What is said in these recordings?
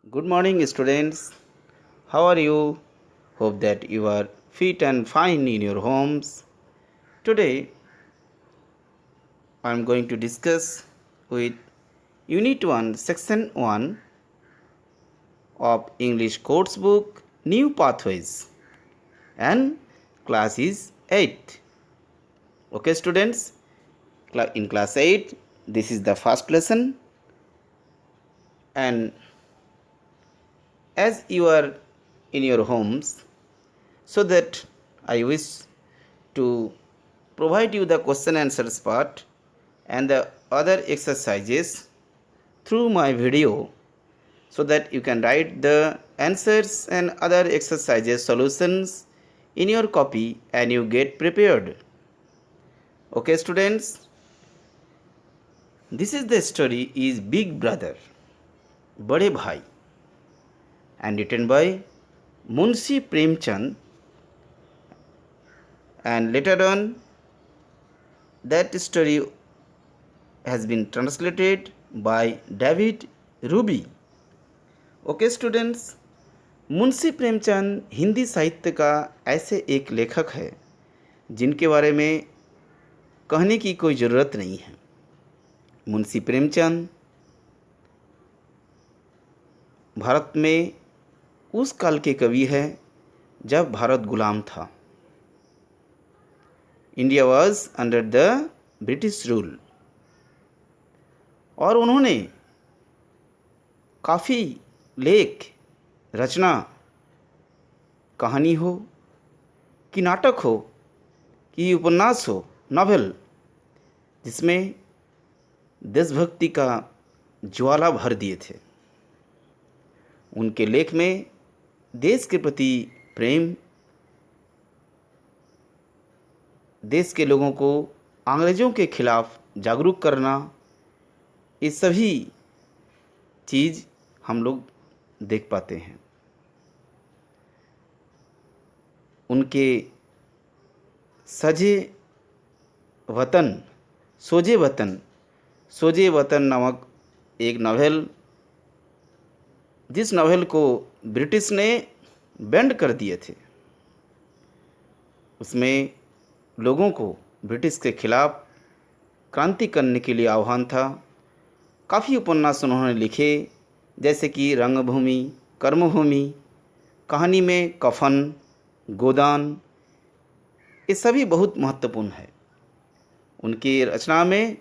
Good morning, students. How are you? Hope that you are fit and fine in your homes. Today, I am going to discuss with Unit 1, Section 1 of English Course Book New Pathways, and class is 8. Okay, students, in class 8, this is the first lesson, and as you are in your homes, so that I wish to provide you the question answers part and the other exercises through my video, so that you can write the answers and other exercises solutions in your copy and you get prepared. Okay, students, this is the story is Big Brother, Bade Bhai, and written by Munshi Premchand, and later on that story has been translated by David Ruby. Okay students, Munshi Premchand Hindi साहित्य का ऐसे एक लेखक है जिनके बारे में कहने की कोई ज़रूरत नहीं है। मुंशी प्रेमचंद भारत में उस काल के कवि हैं जब भारत गुलाम था। India was under the British rule, और उन्होंने काफ़ी लेख, रचना, कहानी हो कि नाटक हो कि उपन्यास हो, नॉवेल, जिसमें देशभक्ति का ज्वाला भर दिए थे। उनके लेख में देश के प्रति प्रेम, देश के लोगों को अंग्रेज़ों के खिलाफ जागरूक करना, ये सभी चीज़ हम लोग देख पाते हैं। उनके सजे वतन सोजे वतन नामक एक नॉवेल, जिस नॉवेल को ब्रिटिश ने बैंड कर दिए थे, उसमें लोगों को ब्रिटिश के खिलाफ क्रांति करने के लिए आह्वान था। काफ़ी उपन्यास उन्होंने लिखे, जैसे कि रंगभूमि, कर्मभूमि, कहानी में कफन, गोदान, ये सभी बहुत महत्वपूर्ण है। उनकी रचना में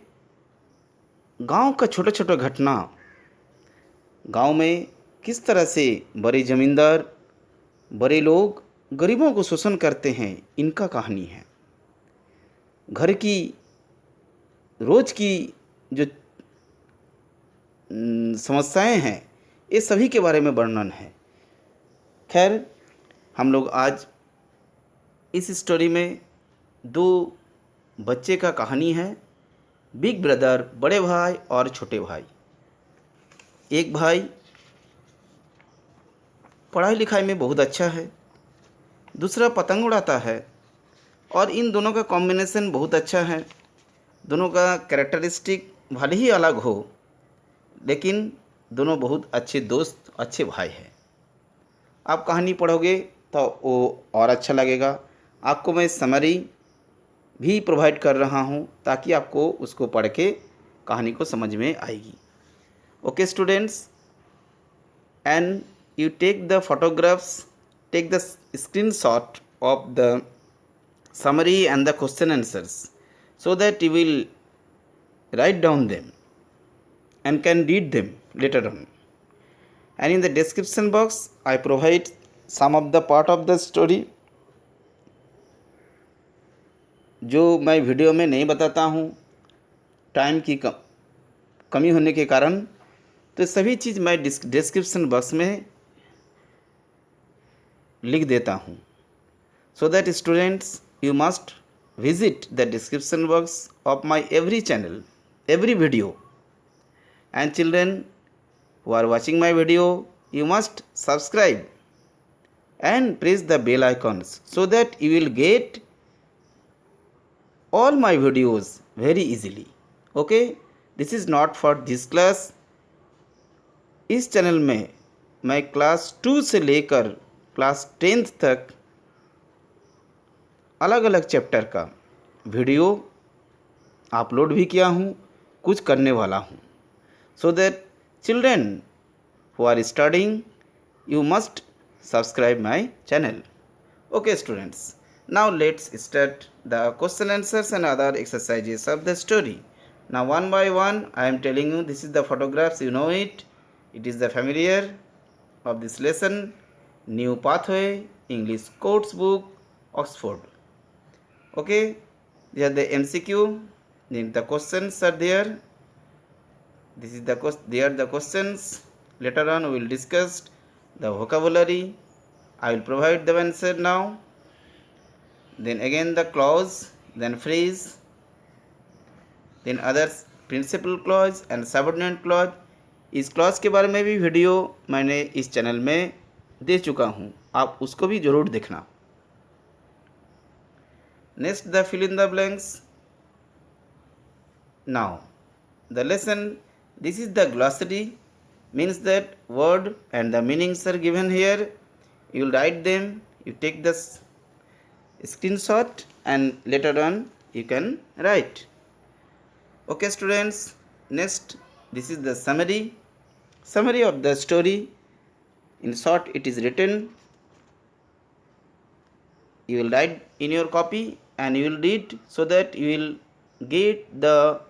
गांव का छोटा छोटा घटना, गांव में किस तरह से बड़े जमींदार, बड़े लोग गरीबों को शोषण करते हैं, इनका कहानी है। घर की रोज़ की जो समस्याएं हैं, ये सभी के बारे में वर्णन है। खैर, हम लोग आज इस स्टोरी में दो बच्चे का कहानी है, बिग ब्रदर, बड़े भाई और छोटे भाई। एक भाई पढ़ाई लिखाई में बहुत अच्छा है, दूसरा पतंग उड़ाता है, और इन दोनों का कॉम्बिनेशन बहुत अच्छा है। दोनों का कैरेक्टरिस्टिक भले ही अलग हो, लेकिन दोनों बहुत अच्छे दोस्त, अच्छे भाई हैं। आप कहानी पढ़ोगे तो वो और अच्छा लगेगा। आपको मैं समरी भी प्रोवाइड कर रहा हूँ ताकि आपको उसको पढ़ के कहानी को समझ में आएगी। Okay students, and you take the photographs, take the screenshot of the summary and the question answers, so that you will write down them and can read them later on. And in the description box I provide some of the part of the story जो मैं video में नहीं बताता हूँ, time की कमी होने के कारण। तो सभी चीज़ मैं डिस्क्रिप्शन बॉक्स में लिख देता हूँ, so that students you must visit the description box of my every channel, every video. And children who are watching my video, you must subscribe and press the bell icons, so that you will get all my videos very easily. Okay, this is not for this class। इस channel में मैं class 2 से लेकर class 10th तक अलग अलग chapter का video upload भी किया हूँ, कुछ करने वाला हूँ. So that children who are studying, you must subscribe my channel. Okay students, now let's start the question answers and other exercises of the story. Now one by one I am telling you, this is the photographs, you know it. It is the familiar of this lesson. New pathway, English quotes book, Oxford. Okay, they are the MCQ, then the questions are there. This is they are the questions. Later on we will discuss the vocabulary. I will provide the answer now. Then again the clause, then phrase, then others principal clause and subordinate clause. इस clause के बारे में भी video मैंने इस channel में दे चुका हूँ, आप उसको भी ज़रूर देखना. Next the fill in the blanks. Now the lesson, this is the glossary, means that word and the meanings are given here. You will write them, you take the screenshot and later on you can write. Okay students, next this is the summary of the story. In short it is written. You will write in your copy and you will read so that you will get the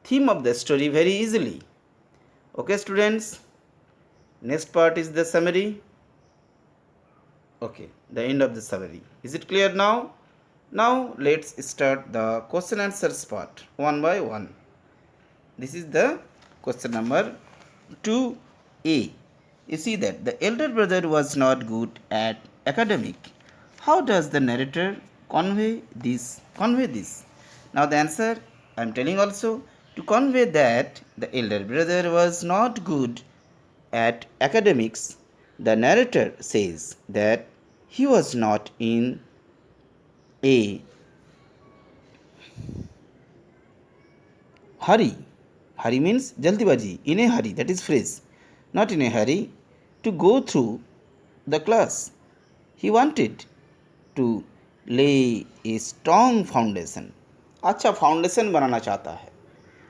theme of the story very easily. Okay students, next part is the summary. Okay, the end of the summary. Is it clear now? Now let's start the question answers part one by one. This is the question number 2A. You see that the elder brother was not good at academic. How does the narrator convey this? Now the answer I am telling also, to convey that the elder brother was not good at academics, the narrator says that he was not in a hurry. Hurry means jaldibaji. In a hurry, that is phrase. Not in a hurry to go through the class. He wanted to lay a strong foundation. अच्छा foundation बनाना चाहता है.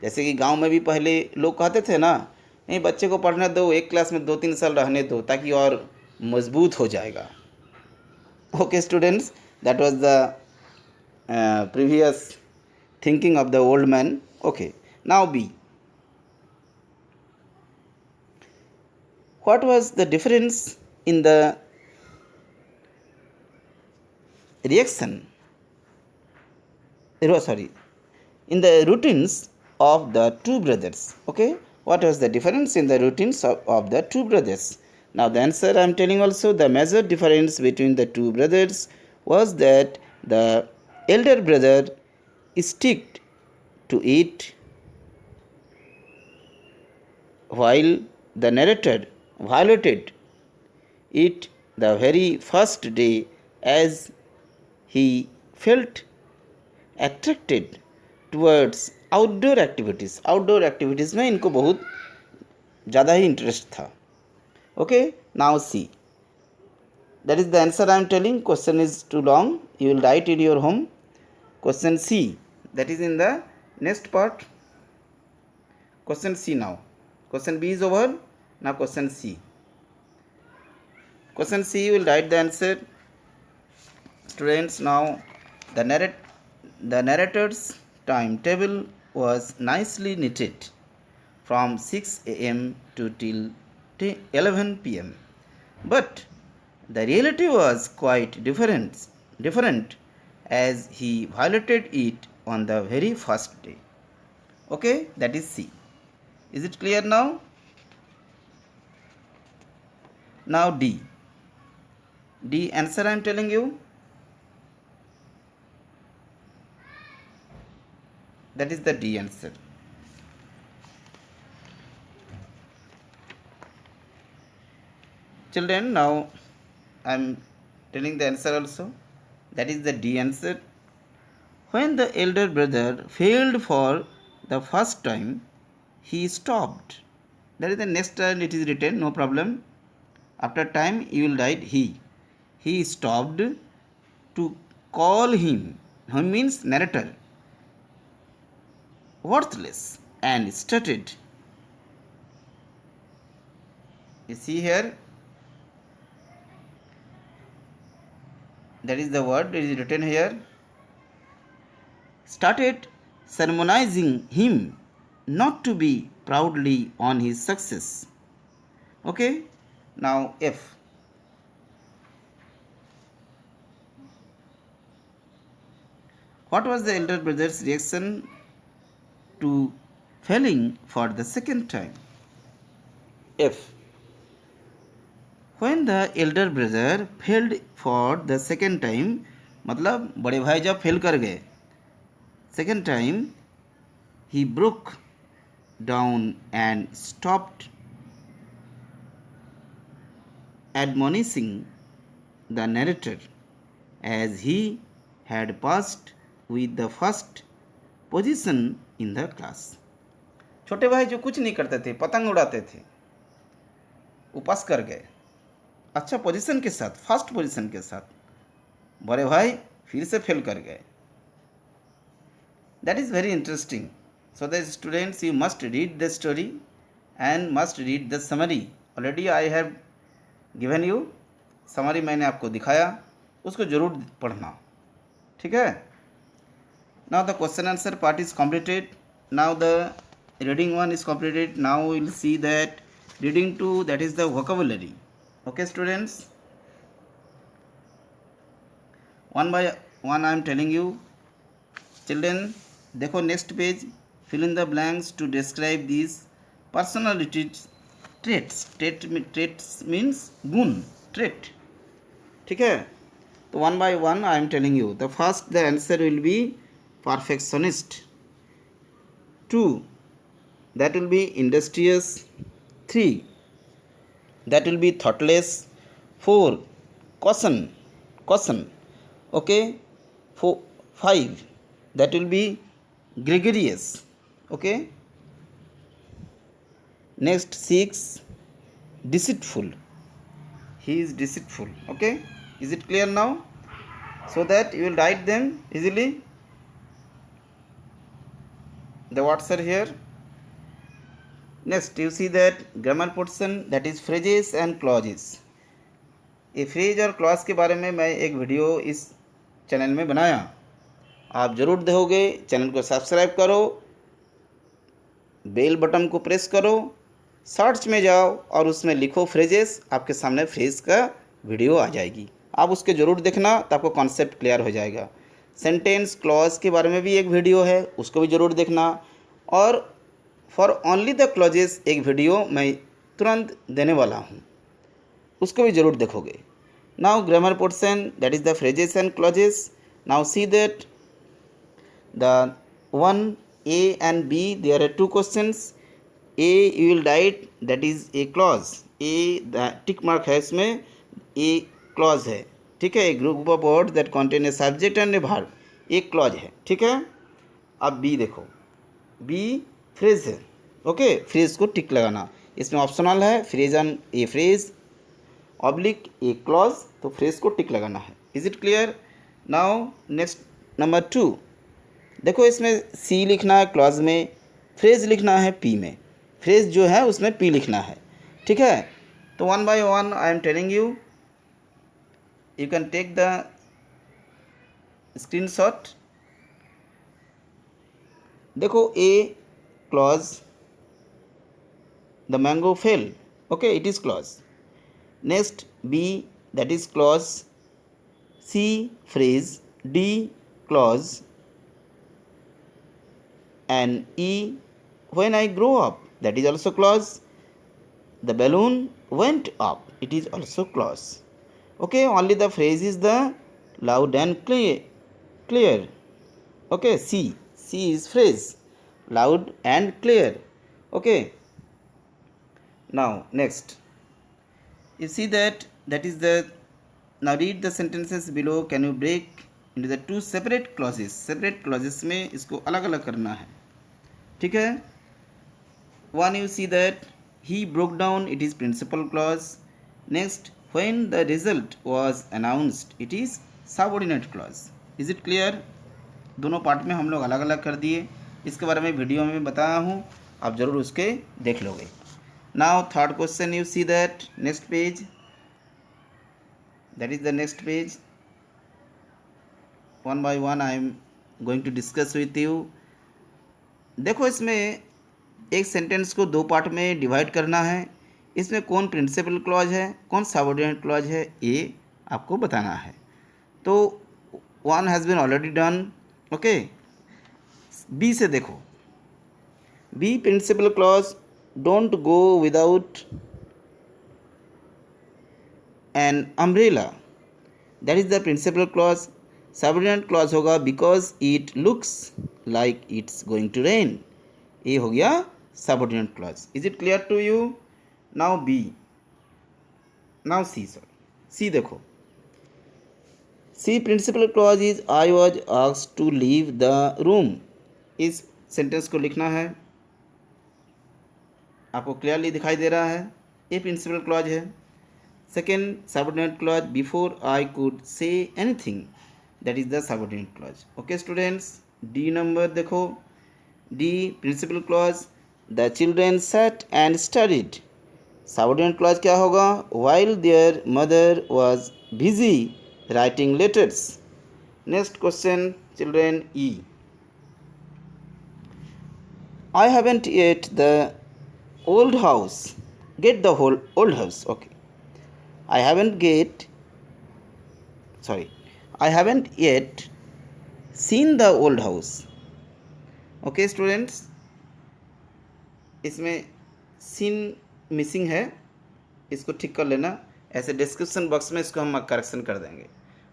जैसे कि गांव में भी पहले लोग कहते थे ना, नहीं बच्चे को पढ़ने दो, एक क्लास में 2-3 साल रहने दो ताकि और मजबूत हो जाएगा. Okay students, that was the previous thinking of the old man. Okay, now B. What was the difference in the reaction? In the routines of the two brothers. Okay, what was the difference in the routines of the two brothers? Now the answer I am telling also, the major difference between the two brothers was that the elder brother sticked to it, while the narrator violated it the very first day, as he felt attracted towards outdoor activities. Outdoor activities में इनको बहुत ज़्यादा ही interest था. Okay, now see. That is the answer I am telling. Question is too long. You will write in your home. Question C. That is in the next part. Question C now. Question B is over. Now question C. Question C, you will write the answer. Students, now the narrator's timetable was nicely knitted from 6 a.m. to till 11 p.m. But the reality was quite different, as he violated it on the very first day. Okay, that is C. Is it clear now? Now D. Answer I am telling you. That is the D answer. Children, now I am telling the answer also. That is the D answer. When the elder brother failed for the first time, he stopped. That is the next line, it is written, no problem. After time you will write he. He stopped to call him. Him means narrator. Worthless and started. You see here, that is the word that is written here. Started sermonizing him not to be proudly on his success. Okay, now F. What was the elder brother's reaction to failing for the second time? F. When the elder brother failed for the second time, मतलब बड़े भाई जब fail कर गए second time, he broke down and stopped admonishing the narrator as he had passed with the first position in the class. छोटे भाई जो कुछ नहीं करते थे, पतंग उड़ाते थे, वो पास कर गए अच्छा पोजीशन के साथ, फर्स्ट पोजीशन के साथ. बड़े भाई फिर से फेल कर गए. That is very interesting. So the students, you must read the story and must read the summary. Already I have given you summary, मैंने आपको दिखाया, उसको जरूर पढ़ना. ठीक है. Now the question answer part is completed. Now the reading one is completed. Now we will see that reading 2, that is the vocabulary. Okay students, one by one I am telling you. Children, देखो next page. Fill in the blanks to describe this personality traits. Traits means गुण, trait. ठीक है. तो one by one I am telling you. The first the answer will be perfectionist. 2, that will be industrious. 3, that will be thoughtless. 4, caution. Okay. 5, that will be gregarious. Okay. Next 6, deceitful. He is deceitful. Okay. Is it clear now? So that you will write them easily. The words are here. Next you see that grammar portion, that is phrases and clauses. ये phrase और clause के बारे में मैं एक video इस channel में बनाया, आप ज़रूर देखोगे. चैनल को सब्सक्राइब करो, बेल बटन को प्रेस करो, सर्च में जाओ और उसमें लिखो फ्रेजेस. आपके सामने फ्रेज का वीडियो आ जाएगी, आप उसके ज़रूर देखना, तो आपको कॉन्सेप्ट क्लियर हो जाएगा. सेंटेंस क्लॉज के बारे में भी एक वीडियो है, उसको भी ज़रूर देखना. और फॉर ओनली द क्लॉजेस एक वीडियो मैं तुरंत देने वाला हूँ, उसको भी ज़रूर देखोगे. Now grammar portion, that is the phrases and clauses. Now see that the 1A and B, there are 2 questions. A you will write, that is a clause. A the tick mark है इसमें, A clause है. ठीक है. A group of words that contain a subject and a verb, एक clause है. ठीक है. अब B देखो, B phrase है. ओके. phrase को टिक लगाना, इसमें ऑप्शनल है. phrase and a phrase oblique a clause, तो phrase को टिक लगाना है. Is it clear? Now next number 2. देखो इसमें सी लिखना है क्लॉज में, फ्रेज लिखना है पी में. फ्रेज जो है उसमें पी लिखना है. ठीक है. तो one by one I am telling you. You can take the screenshot. देखो A clause, the mango fell. Okay, it is clause. Next B, that is clause. C phrase, D clause, and E, when I grow up, that is also clause. The balloon went up, it is also clause. Okay, only the phrase is the loud and clear. Okay, C is phrase, loud and clear. Okay. Now next you see that is the. Now read the sentences below. Can you break into the 2 separate clauses? Separate clauses में इसको अलग अलग करना है. ठीक है. 1 you see that he broke down, it is principal clause. Next, when the result was announced, it is subordinate clause. Is it clear? दोनों part में हम लोग अलग अलग कर दिए, इसके बारे में वीडियो में बताया हूँ, आप ज़रूर उसके देख लोगे. Now third question, you see that next page, that is the next page. One by one I am going to discuss with you. देखो इसमें एक सेंटेंस को दो पार्ट में डिवाइड करना है. इसमें कौन प्रिंसिपल क्लॉज है, कौन सबऑर्डिनेट क्लॉज है, ये आपको बताना है. तो one has been already done. Okay, B से देखो. B principal clause, don't go without an umbrella, that is the principal clause. Subordinate clause होगा because it looks like it's going to rain. ये हो गया subordinate clause. Is it clear to you? Now B, now C. Sorry, C देखो. C principal clause is I was asked to leave the room. इस sentence को लिखना है, आपको clearly दिखाई दे रहा है. ये प्रिंसिपल क्लॉज है. Second subordinate clause, before I could say anything, that is the subordinate clause. Okay students, D number देखो. D principal clause, the children sat and studied. Subordinate clause क्या होगा? While their mother was busy writing letters. Next question children, E. I haven't yet the old house. Get the whole old house. Okay. I haven't yet seen the old house. Okay students, इसमें scene missing है, इसको ठीक कर लेना. ऐसे description box में इसको हम करेक्शन कर देंगे.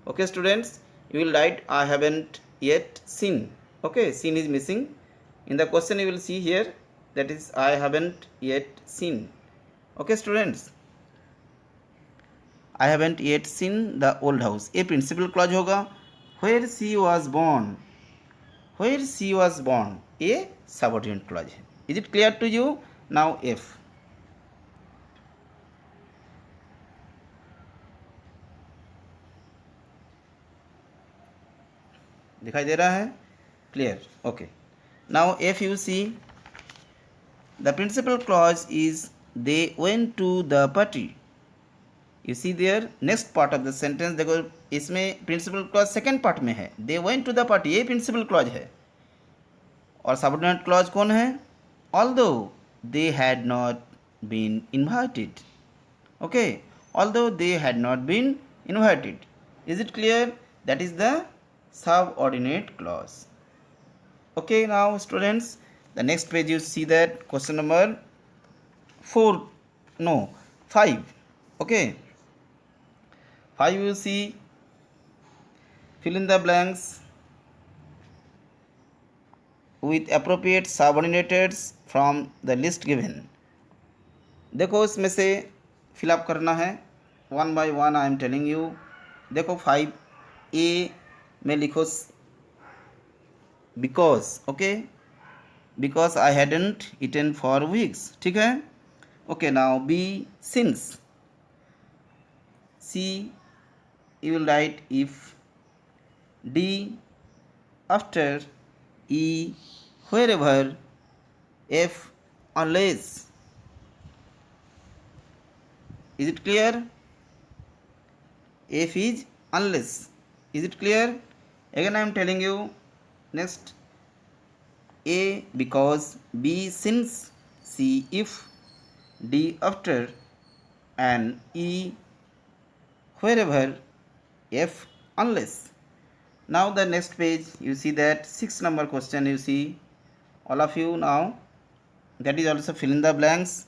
Okay students, you will write I haven't yet seen. Okay, seen is missing. In the question you will see here, that is I haven't yet seen. Okay students, I haven't yet seen the old house. A principal clause होगा. Where she was born, where she was born, a subordinate clause है. Is it clear to you? Now F. दिखाई दे रहा है? Clear. Okay. Now if you see, the principal clause is they went to the party. You see there, next part of the sentence देखो, इसमें principal clause second part में है. They went to the party, ये principal clause है. और subordinate clause कौन है? Although they had not been invited. Okay, although they had not been invited. Is it clear? That is the subordinate clause. Okay, now students, the next page you see that question number 5. Okay, 5 you see, fill in the blanks with appropriate subordinates from the list given. देखो इसमें से fill up करना है, one by one I am telling you. देखो 5A में लिखो because. Okay, because I hadn't eaten for weeks. ठीक है. Okay, now B since. C you will write if. D after. E wherever. F unless. Is it clear? F is unless. Is it clear? Again I am telling you. Next, A because, B since, C if, D after, and E wherever, F unless. Now the next page you see that 6 number question you see, all of you now, that is also fill in the blanks.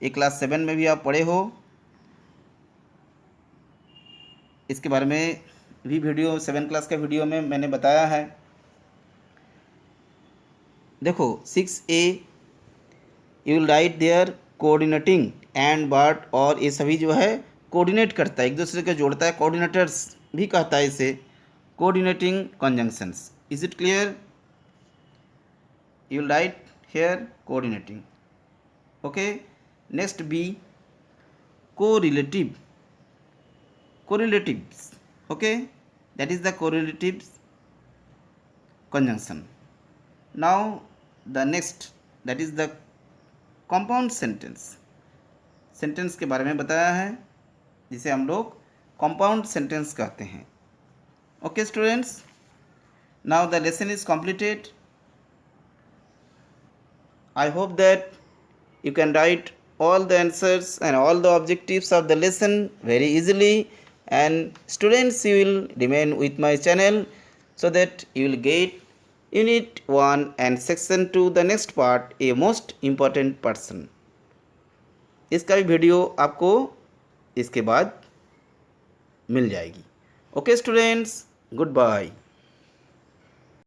ये class 7 में भी आप पढ़े हो, इसके बारे में भी वीडियो 7 क्लास का वीडियो में मैंने बताया है. देखो 6A you will write there coordinating and but, और ये सभी जो है कोऑर्डिनेट करता है, एक दूसरे को जोड़ता है. कोऑर्डिनेटर्स भी कहता है इसे, coordinating conjunctions. Is it clear? You will write here coordinating. Okay, next B correlative. correlatives. Okay, that is the correlatives conjunction. Now the next, that is the compound sentence. Sentence के बारे में बताया है जिसे हम लोग compound sentence कहते हैं. Okay students, now the lesson is completed. I hope that you can write all the answers and all the objectives of the lesson very easily, and students, you will remain with my channel so that you will get unit 1 and section 2 the next part, a most important person. इसका भी video आपको इसके बाद मिल जाएगी. Okay students, good bye.